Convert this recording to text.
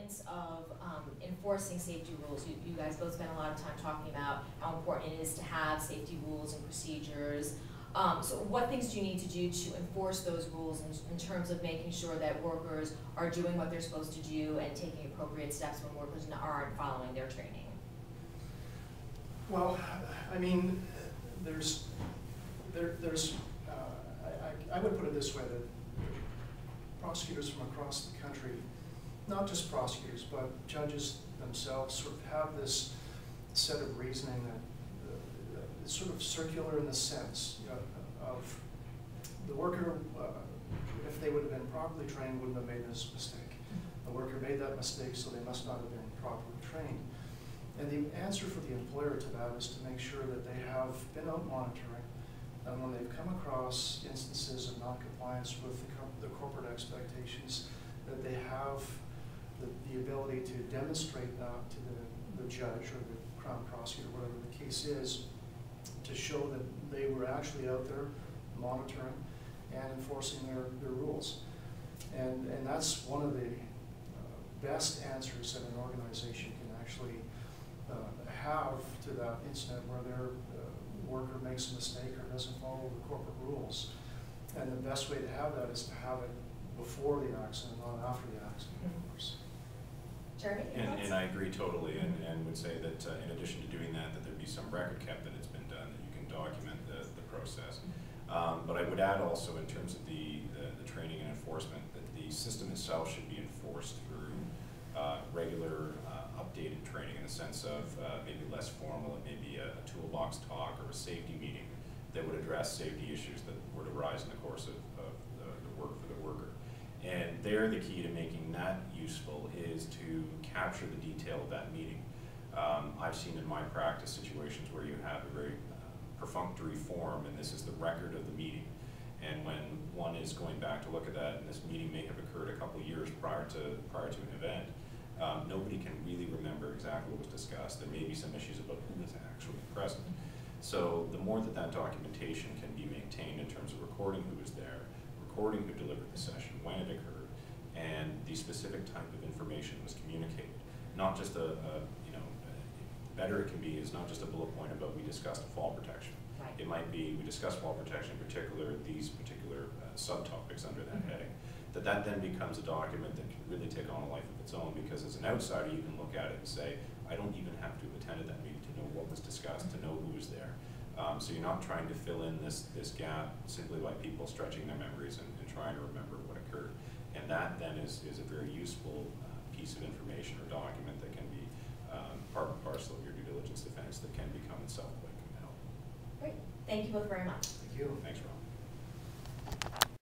importance of enforcing safety rules. You guys both spend a lot of time talking about how important it is to have safety rules and procedures. So what things do you need to do to enforce those rules in terms of making sure that workers are doing what they're supposed to do and taking appropriate steps when workers aren't following their training? Well, I mean, I would put it this way, that prosecutors from across the country, not just prosecutors, but judges themselves sort of have this set of reasoning that is sort of circular in the sense, you know, of the worker, if they would have been properly trained, wouldn't have made this mistake. The worker made that mistake, so they must not have been properly trained. And the answer for the employer to that is to make sure that they have been out monitoring, and when they've come across instances of noncompliance with the corporate expectations, that they have the ability to demonstrate that to the judge or the Crown prosecutor, whatever the case is, to show that they were actually out there monitoring and enforcing their rules. And that's one of the best answers that an organization can actually have to that incident where their worker makes a mistake or doesn't follow the corporate rules. And the best way to have that is to have it before the accident, not after the accident, of course. Jeremy? And I agree totally, and would say that in addition to doing that, there be some record kept that it's been done, that you can document the process. But I would add also, in terms of the training and enforcement, that the system itself should be enforced through regular updated training, in the sense of maybe less formal, it may be a toolbox talk or a safety meeting that would address safety issues that would arise in the course of the work for the worker. And there, the key to making that useful is to capture the detail of that meeting. I've seen in my practice situations where you have a very perfunctory form, and this is the record of the meeting. And when one is going back to look at that, and this meeting may have occurred a couple of years prior to an event, nobody can really remember exactly what was discussed. There may be some issues about who was actually present. So the more that documentation can be maintained in terms of recording who was there, recording who delivered the session, when it occurred, and the specific type of information was communicated. Not just better it can be is not just a bullet point about we discussed fall protection. Right. It might be we discussed fall protection, in particular these particular subtopics under that heading. That then becomes a document that can really take on a life of its own, because as an outsider you can look at it and say, I don't even have to have attended that meeting to know what was discussed, to know who was there. So you're not trying to fill in this gap simply by people stretching their memories and trying to remember what occurred. And that then is a very useful piece of information or document that can be part and parcel of your due diligence defense that can become itself quite compelling. Great. Thank you both very much. Thank you. Thanks, Rob.